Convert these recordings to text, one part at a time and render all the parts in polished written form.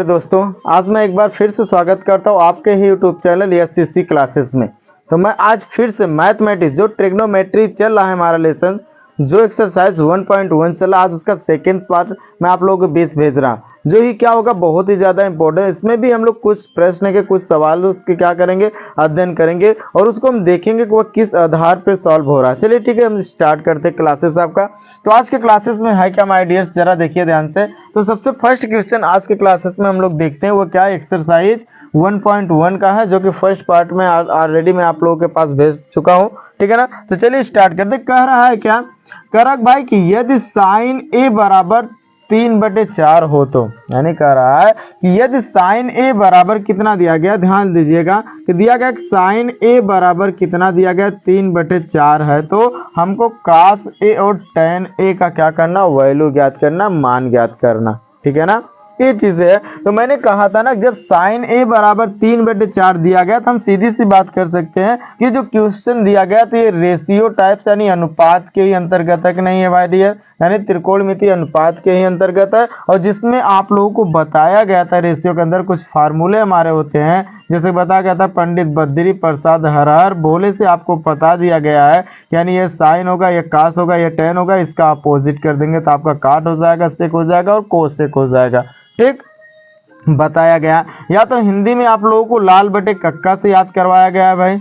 दोस्तों, आज मैं एक बार फिर से स्वागत करता हूँ आपके ही यूट्यूब चैनल एससीसी क्लासेस में। तो मैं आज फिर से मैथमेटिक्स जो ट्रिग्नोमेट्री चल रहा है हमारा लेसन, जो एक्सरसाइज 1.1 चला, आज उसका सेकेंड पार्ट मैं आप लोगों के बीच भेज रहा हूँ, जो ही क्या होगा बहुत ही ज़्यादा इंपॉर्टेंट। इसमें भी हम लोग कुछ प्रश्न के कुछ सवाल उसके क्या करेंगे, अध्ययन करेंगे और उसको हम देखेंगे कि वह किस आधार पर सॉल्व हो रहा है। चलिए ठीक है, हम स्टार्ट करते हैं क्लासेस आपका। तो आज के क्लासेस में है क्या माय डियर्स, जरा देखिए ध्यान से। तो सबसे फर्स्ट क्वेश्चन आज के क्लासेस में हम लोग देखते हैं वो क्या है, एक्सरसाइज 1.1 का है, जो कि फर्स्ट पार्ट में ऑलरेडी मैं आप लोगों के पास भेज चुका हूं। ठीक है ना, तो चलिए स्टार्ट करते। कह रहा है क्या, कह रहा भाई कि यदि साइन ए बराबर 3/4 हो तो, यानी कह रहा है कि यदि साइन ए बराबर कितना दिया गया, ध्यान दीजिएगा कि दिया गया साइन ए बराबर कितना दिया गया, 3/4 है। तो हमको कास ए और टेन ए का क्या करना, वैल्यू ज्ञात करना, मान ज्ञात करना। ठीक है ना, ये चीज है। तो मैंने कहा था ना, जब साइन ए बराबर 3/4 दिया गया तो हम सीधी सी बात कर सकते हैं कि जो क्वेश्चन दिया गया तो ये रेशियो टाइप्स यानी अनुपात के ही अंतर्गत है कि नहीं है भाई डियर, यानी त्रिकोणमितीय अनुपात के ही अंतर्गत है। और जिसमें आप लोगों को बताया गया था रेशियो के अंदर कुछ फार्मूले हमारे होते हैं, जैसे बताया गया था पंडित बद्री प्रसाद हरहर भोले से आपको बता दिया गया है, यानी ये साइन होगा, ये कास होगा, ये टेन होगा, इसका अपोजिट कर देंगे तो आपका काट हो जाएगा, सेक हो जाएगा और कोसेक हो जाएगा। ठीक बताया गया। या तो हिंदी में आप लोगों को लाल बटे कक्का से याद करवाया गया है भाई।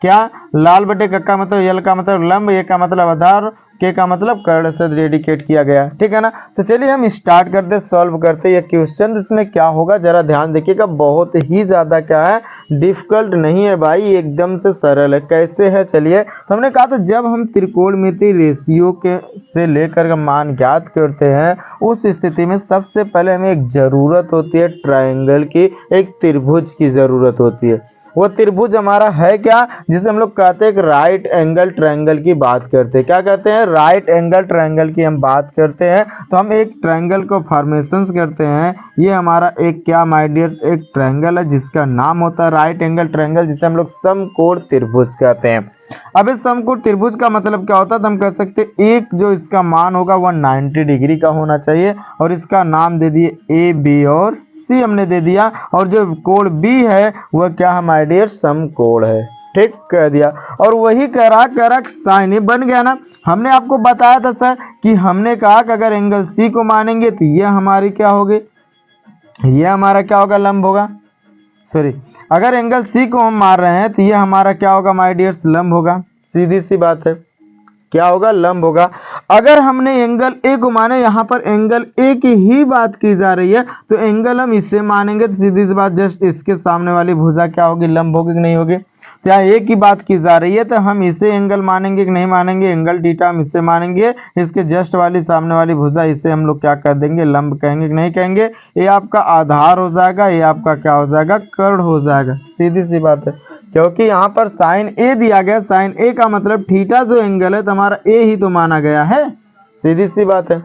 क्या, लाल बटे कक्का मतलब यल का मतलब लंब, ए का मतलब आधार, के का मतलब कर्ण से डेडिकेट किया गया। ठीक है ना, तो चलिए हम स्टार्ट करते, सॉल्व करते ये क्वेश्चन। इसमें क्या होगा जरा ध्यान देखिएगा, बहुत ही ज्यादा क्या है, डिफिकल्ट नहीं है भाई, एकदम से सरल है। कैसे है, चलिए। तो हमने कहा था जब हम त्रिकोणमितीय रेशियो के से लेकर मान ज्ञात करते हैं, उस स्थिति में सबसे पहले हमें एक जरूरत होती है ट्रायंगल की, एक त्रिभुज की जरूरत होती है। वो त्रिभुज हमारा है क्या, जिसे हम लोग कहते हैं राइट एंगल ट्रायंगल की बात करते हैं। क्या कहते हैं, राइट एंगल ट्रायंगल की हम बात करते हैं। तो हम एक ट्रायंगल को फॉर्मेशन करते हैं। ये हमारा एक क्या माय डियर्स, एक ट्रायंगल है जिसका नाम होता है राइट एंगल ट्रायंगल, जिसे हम लोग समकोण त्रिभुज कहते हैं। अब इस समकोण त्रिभुज का मतलब क्या होता है, तो हम कह सकते हैं एक जो इसका मान होगा वह 90 डिग्री का होना चाहिए, और इसका नाम दे दिए ए बी और सी हमने दे दिया, और जो कोण बी है वह क्या है माय डियर, समकोण है। ठीक कह दिया। और वही कह रहा साइन ए बन गया ना। हमने आपको बताया था सर कि हमने कहा कि अगर एंगल सी को मानेंगे तो ये हमारी क्या होगी, ये हमारा क्या होगा, लंब होगा। सॉरी, अगर एंगल सी को हम मार रहे हैं तो ये हमारा क्या होगा माय डियर्स, लंब होगा। सीधी सी बात है, क्या होगा, लंब होगा। अगर हमने एंगल ए को माने, यहाँ पर एंगल ए की ही बात की जा रही है, तो एंगल हम इससे मानेंगे तो सीधी सी बात, जस्ट इसके सामने वाली भुजा क्या होगी, लंब होगी कि नहीं होगी। तो यहाँ ए की बात की जा रही है तो हम इसे एंगल मानेंगे कि नहीं मानेंगे, एंगल थीटा हम इसे मानेंगे। इसके जस्ट वाली सामने वाली भुजा, इसे हम लोग क्या कर देंगे, लंब कहेंगे कि नहीं कहेंगे। ये आपका आधार हो जाएगा, ये आपका क्या हो जाएगा, कर्ण हो जाएगा। सीधी सी बात है, क्योंकि यहाँ पर साइन ए दिया गया, साइन ए का मतलब थीटा जो एंगल है तो हमारा ए ही तो माना गया है। सीधी सी बात है,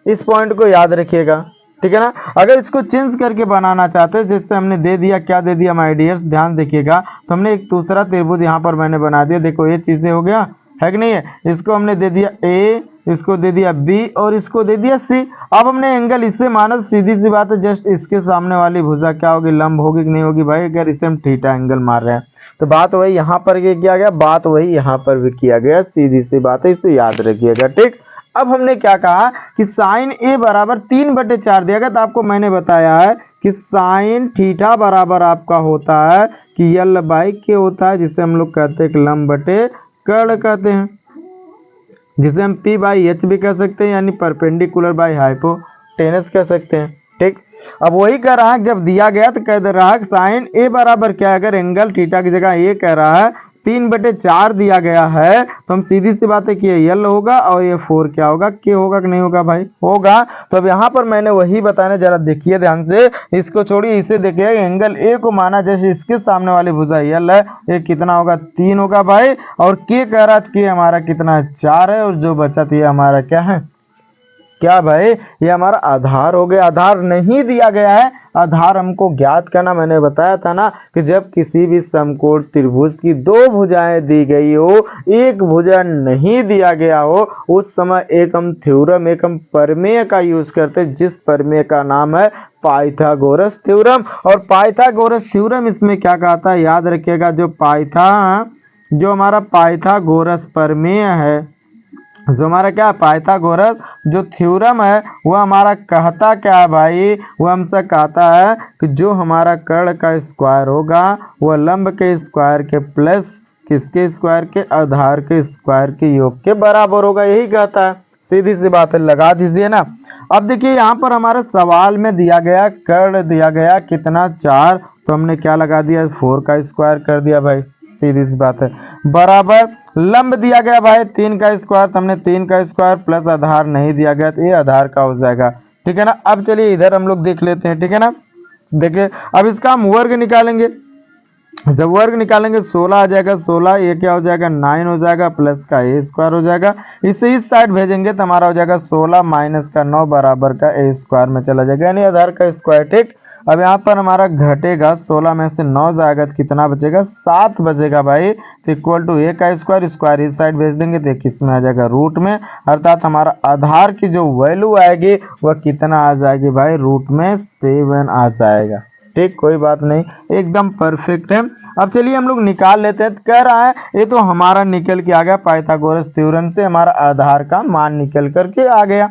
इस पॉइंट को याद रखिएगा। ठीक है ना, अगर इसको चेंज करके बनाना चाहते हैं, जैसे हमने दे दिया, क्या दे दिया माय डियर्स, ध्यान देखिएगा। तो हमने एक दूसरा त्रिभुज यहाँ पर मैंने बना दिया, देखो ये चीजें हो गया है कि नहीं है। इसको हमने दे दिया ए, इसको दे दिया बी और इसको दे दिया सी। अब हमने एंगल इससे माना, सीधी सी बात है, जस्ट इसके सामने वाली भुजा क्या होगी, लंब होगी कि नहीं होगी भाई, अगर इसे हम थीटा एंगल मार रहे हैं। तो बात वही यहाँ पर ये किया गया, बात वही यहाँ पर भी किया गया। सीधी सी बात है, इसे याद रखिएगा। ठीक, अब हमने क्या कहा कि साइन ए बराबर 3/4 दिया गया, तो आपको मैंने बताया है कि साइन थीटा बराबर आपका होता है कि यल बाई के होता है, जिसे हम लोग कहते हैं लंब बटे कर्ण कहते हैं, जिसे हम पी बाई एच भी कह सकते हैं, यानी परपेंडिकुलर बाई हाइपोटेनस कह सकते हैं। ठीक, अब वही कह रहा है, जब दिया गया तो कह दे रहा है साइन ए बराबर क्या है, अगर एंगल थीटा की जगह ये कह रहा है 3/4 दिया गया है, तो हम सीधी सी बात है कि ये यल होगा और ये 4 क्या होगा, के होगा कि नहीं होगा भाई, होगा। तो अब यहाँ पर मैंने वही बताने, जरा देखिए ध्यान से, इसको छोड़िए, इसे देखिए। एंगल ए को माना, जैसे इसके सामने वाली भुजा यल है, ये कितना होगा, 3 होगा भाई। और के कह रहा था कि हमारा कितना है, 4 है, और जो बचा था ये हमारा क्या है, क्या भाई, ये हमारा आधार हो गया। आधार नहीं दिया गया है, आधार हमको ज्ञात करना। मैंने बताया था ना कि जब किसी भी समकोण त्रिभुज की दो भुजाएं दी गई हो, एक भुजा नहीं दिया गया हो, उस समय एक हम थ्योरम, एक हम प्रमेय का यूज करते, जिस प्रमेय का नाम है पाइथागोरस थ्योरम। और पाइथागोरस थ्योरम इसमें क्या कहता है, याद रखिएगा, जो हमारा पाइथागोरस प्रमेय है, जो हमारा क्या पाइथागोरस जो थ्योरम है, वो हमारा कहता क्या है भाई, वो हमसे कहता है कि जो हमारा कर्ण का स्क्वायर होगा वह लंब के स्क्वायर के प्लस किसके स्क्वायर के, आधार के स्क्वायर के योग के बराबर होगा। यही कहता है, सीधी सी बात है, लगा दीजिए ना। अब देखिए यहाँ पर हमारे सवाल में दिया गया कर्ण दिया गया कितना 4, तो हमने क्या लगा दिया 4 का स्क्वायर कर दिया भाई, सीधी सी बात है, बराबर लंब दिया गया भाई 3 का स्क्वायर, तो हमने 3 का स्क्वायर प्लस आधार नहीं दिया गया तो ये आधार का हो जाएगा। ठीक है ना। अब चलिए इधर हम लोग देख लेते हैं। ठीक है ना, देखिए अब इसका हम वर्ग निकालेंगे। जब वर्ग निकालेंगे 16 आ जाएगा, 16 ये क्या हो जाएगा 9 हो जाएगा, प्लस का ए स्क्वायर हो जाएगा। इसे इस साइड भेजेंगे तो हमारा हो जाएगा 16 माइनस का 9 बराबर का ए स्क्वायर में चला जाएगा, यानी आधार का स्क्वायर। ठीक, अब यहाँ पर हमारा घटेगा, 16 में से 9 जाएगा तो कितना बचेगा 7 बचेगा भाई, तो इक्वल टू ए का स्क्वायर, स्क्वायर इस साइड भेज देंगे तो किस में आ जाएगा रूट में, अर्थात हमारा आधार की जो वैल्यू आएगी वह कितना आ जाएगी भाई, रूट में 7 आ जाएगा। ठीक, कोई बात नहीं, एकदम परफेक्ट है। अब चलिए हम लोग निकाल लेते हैं। कह रहा है ये तो हमारा निकल के आ गया, पाइथागोरस थ्योरम से हमारा आधार का मान निकल करके आ गया।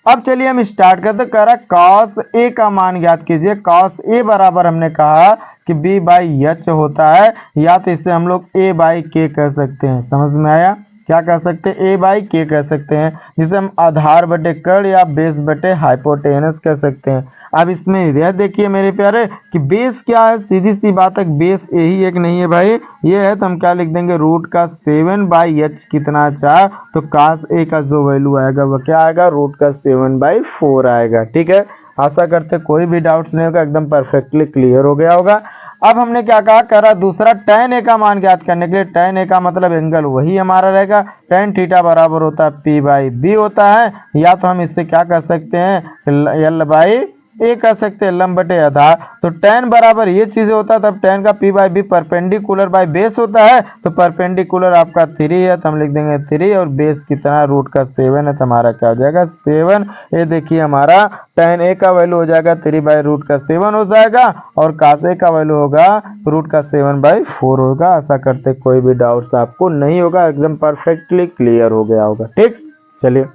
अब चलिए हम स्टार्ट करते। कह रहा कॉस ए का मान ज्ञात कीजिए। कॉस ए बराबर हमने कहा कि बी बाई एच होता है, या तो इसे हम लोग ए बाई के कह सकते हैं। समझ में आया, क्या कह सकते हैं, ए बाई के कह सकते हैं, जिसे हम आधार बटे कर्ण या बेस बटे हाइपोटेनस कह सकते हैं। अब इसमें यह देखिए मेरे प्यारे कि बेस क्या है, सीधी सी बात है, बेस यही एक नहीं है भाई, ये है तो हम क्या लिख देंगे रूट का 7 बाई एच कितना 4, तो कास ए का जो वैल्यू आएगा वह क्या आएगा, रूट का 7 बाई 4 आएगा। ठीक है, आशा करते कोई भी डाउट्स नहीं होगा, एकदम परफेक्टली क्लियर हो गया होगा। अब हमने क्या करा दूसरा tan ए का मान ज्ञात करने के लिए, tan ए का मतलब एंगल वही हमारा रहेगा, tan थीटा बराबर होता है p बाई बी होता है, या तो हम इससे क्या कर सकते हैं एल बाई ए कह सकते हैं, लंब बटे आधार। तो tan बराबर ये चीजें होता है, तब tan का p by B perpendicular by base होता है, तो परपेंडिकुलर आपका 3 है तो हम लिख देंगे 3, और बेस कितना रूट का 7 है तो हमारा क्या हो जाएगा 7। ये देखिए हमारा tan ए का वैल्यू हो जाएगा 3 बाई रूट का 7 हो जाएगा, और cos ए का वैल्यू होगा रूट का 7 बाई 4 होगा। आशा करते कोई भी डाउट्स आपको नहीं होगा, एकदम परफेक्टली क्लियर हो गया होगा। ठीक, चलिए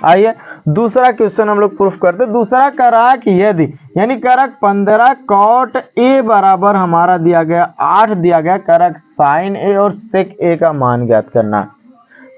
आइए दूसरा क्वेश्चन हम लोग प्रूफ करते। दूसरा कह रहा है कि यदि, यानी कह रहा 15 कॉट ए बराबर हमारा दिया गया 8 दिया गया, कह रहा साइन ए और सेक ए का मान ज्ञात करना।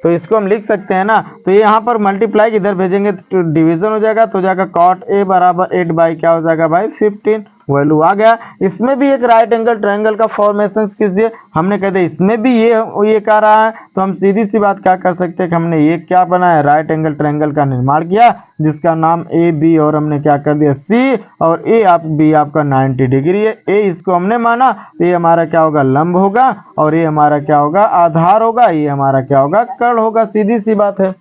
तो इसको हम लिख सकते हैं ना, तो ये यहाँ पर मल्टीप्लाई इधर भेजेंगे तो डिवीजन हो जाएगा, तो जाएगा कॉट ए बराबर 8 बाई क्या हो जाएगा भाई 15, वैल्यू आ गया। इसमें भी एक राइट एंगल ट्रायंगल का फॉर्मेशन कीजिए। हमने कहते इसमें भी ये कह रहा है, तो हम सीधी सी बात क्या कर सकते हैं कि हमने ये क्या बनाया, राइट एंगल ट्रायंगल का निर्माण किया, जिसका नाम ए बी, और हमने क्या कर दिया सी, और ए बी आपका 90 डिग्री है। ए इसको हमने माना, तो ये हमारा क्या होगा लंब होगा, और ये हमारा क्या होगा आधार होगा, ये हमारा क्या होगा कर्ण होगा। सीधी सी बात है,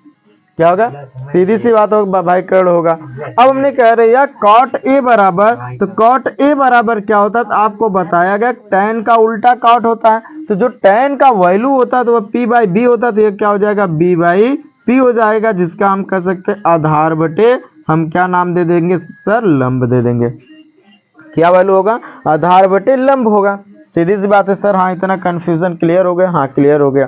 क्या होगा, सीधी सी बात होगा भाई कर्ण होगा। अब हमने कह रहे हैं कॉट ए बराबर, तो कॉट ए बराबर क्या होता है, तो आपको बताया गया tan का उल्टा कॉट होता है, तो जो tan का वैल्यू होता है तो वह p बाई बी होता है, तो ये क्या हो जाएगा b बाई p हो जाएगा, जिसका हम कह सकते हैं आधार बटे, हम क्या नाम दे देंगे सर, लंब दे देंगे। क्या वैल्यू होगा, आधार बटे लंब होगा। सीधी सी बात है सर, हाँ इतना कंफ्यूजन क्लियर हो गया, हाँ क्लियर हो गया।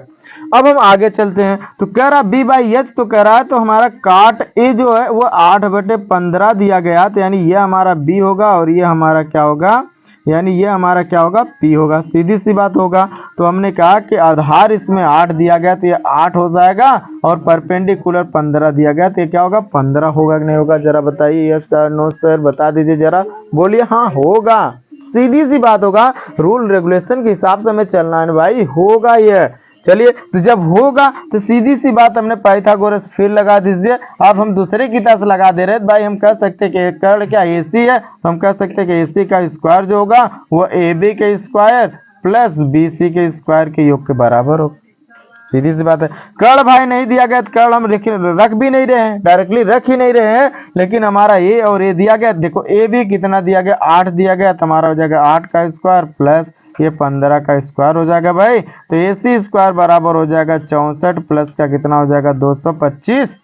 अब हम आगे चलते हैं, तो कह रहा b बाई एच, तो कह रहा है तो हमारा काट ए जो है वो 8 बटे 15 दिया गया, तो यानी ये हमारा b होगा, और ये हमारा क्या होगा, यानी ये हमारा क्या होगा p होगा। सीधी सी बात होगा। तो हमने कहा कि आधार इसमें 8 दिया गया तो ये 8 हो जाएगा, और परपेंडिकुलर 15 दिया गया तो ये क्या होगा 15 होगा कि नहीं होगा, जरा बताइए यस सर नो सर, बता दीजिए जरा, बोलिए हाँ होगा। सीधी सी बात होगा, रूल रेगुलेशन के हिसाब से हमें चलना है भाई, होगा ये। चलिए, तो जब होगा तो सीधी सी बात हमने पाइथागोरस फिर लगा दीजिए। अब हम दूसरे की तरह से लगा दे रहे हैं भाई, हम कह सकते हैं कि कर्ण क्या AC है, तो हम कह सकते हैं कि AC का स्क्वायर जो होगा वो AB के स्क्वायर प्लस BC के स्क्वायर के योग के बराबर होगा। सीधी सी बात है। कर्ण भाई नहीं दिया गया तो कर्ण हम रख भी नहीं रहे हैं, डायरेक्टली रख ही नहीं रहे हैं, लेकिन हमारा ए और ए दिया गया। देखो ए भी कितना दिया गया, 8 दिया गया, तो हमारा हो जाएगा 8 का स्क्वायर प्लस ये 15 का स्क्वायर हो जाएगा भाई। तो AC स्क्वायर बराबर हो जाएगा 64 प्लस का कितना हो जाएगा 225,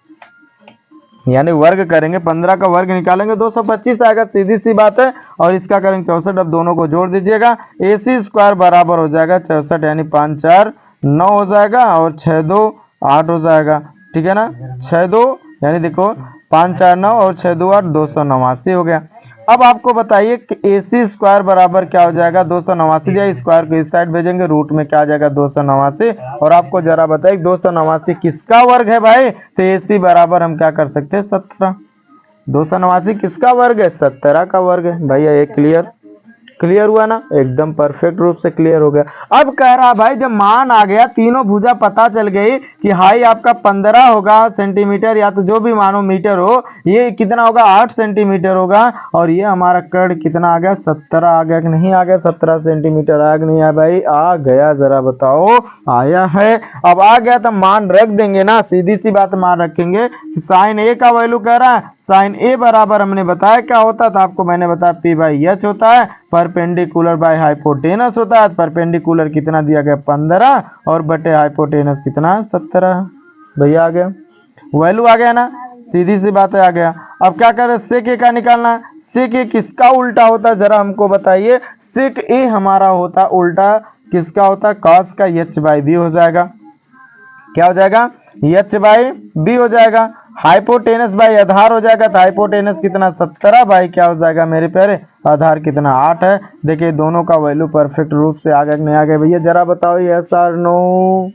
यानी वर्ग करेंगे 15 का वर्ग निकालेंगे 225 आएगा, सीधी सी बात है। और इसका करेंगे 64, अब दोनों को जोड़ दीजिएगा। AC स्क्वायर बराबर हो जाएगा 64, यानी 5 4 9 हो जाएगा और 6 2 8 हो जाएगा, ठीक है ना। 6 2 यानी देखो 5 4 9 और 6 2 8 289 हो गया। अब आपको बताइए कि AC स्क्वायर बराबर क्या हो जाएगा 289 दिया, स्क्वायर को इस साइड भेजेंगे, रूट में क्या आ जाएगा 289। और आपको जरा बताइए 289 किसका वर्ग है भाई, तो AC बराबर हम क्या कर सकते हैं 17। 289 किसका वर्ग है, 17 का वर्ग है भैया। ये क्लियर हुआ ना, एकदम परफेक्ट रूप से क्लियर हो गया। अब कह रहा भाई जब मान आ गया, तीनों भुजा पता चल गई कि हाई आपका 15 होगा सेंटीमीटर, या तो जो भी मानो मीटर हो, ये कितना होगा 8 सेंटीमीटर होगा, और ये हमारा कर्ण कितना आ गया 17 आ गया कि नहीं आ गया, 17 सेंटीमीटर आया कि नहीं आया भाई, आ गया, जरा बताओ आया है। अब आ गया तो मान रख देंगे ना, सीधी सी बात मान रखेंगे। साइन ए का वैल्यू कह रहा है, साइन ए बराबर हमने बताया क्या होता था आपको, मैंने बताया P/H होता है, परपेंडिकुलर बाय हाइपोटेनस होता है। परपेंडिकुलर कितना दिया गया 15 और बटे हाइपोटेनस कितना 17, भैया आ गया, वैल्यू आ गया ना, सीधी सी बात है आ गया। अब क्या करें, सेक ए का निकालना है। सेक ए किसका उल्टा होता है जरा हमको बताइए। सेक ए हमारा होता उल्टा किसका होता है, कॉस का H/B हो जाएगा, क्या हो जाएगा H/B हो जाएगा। हाइपोटेनस बाई आधार हो जाएगा, तो हाइपोटेनस कितना 17 बाई क्या हो जाएगा मेरे प्यारे, आधार कितना 8 है। देखिए दोनों का वैल्यू परफेक्ट रूप से आ गया कि नहीं आ गया भैया, जरा बताओ यस और नो।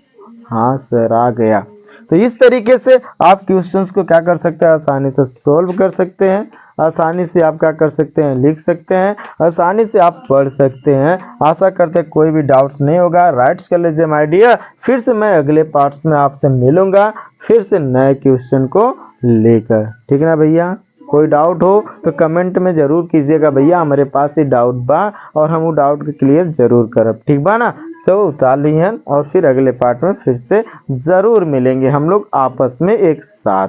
हाँ सर आ गया। तो इस तरीके से आप क्वेश्चंस को क्या कर सकते हैं, आसानी से सोल्व कर सकते हैं, आसानी से आप क्या कर सकते हैं, लिख सकते हैं, आसानी से आप पढ़ सकते हैं। आशा करते हैं कोई भी डाउट्स नहीं होगा। राइट्स कर लीजिए माय डियर, फिर से मैं अगले पार्ट्स में आपसे मिलूंगा, फिर से नए क्वेश्चन को लेकर, ठीक है ना भैया। कोई डाउट हो तो कमेंट में जरूर कीजिएगा भैया, हमारे पास ही डाउट बा और हम वो डाउट को क्लियर जरूर करब, ठीक बा ना। तो उतार लिहन और फिर अगले पार्ट में फिर से जरूर मिलेंगे हम लोग आपस में एक साथ।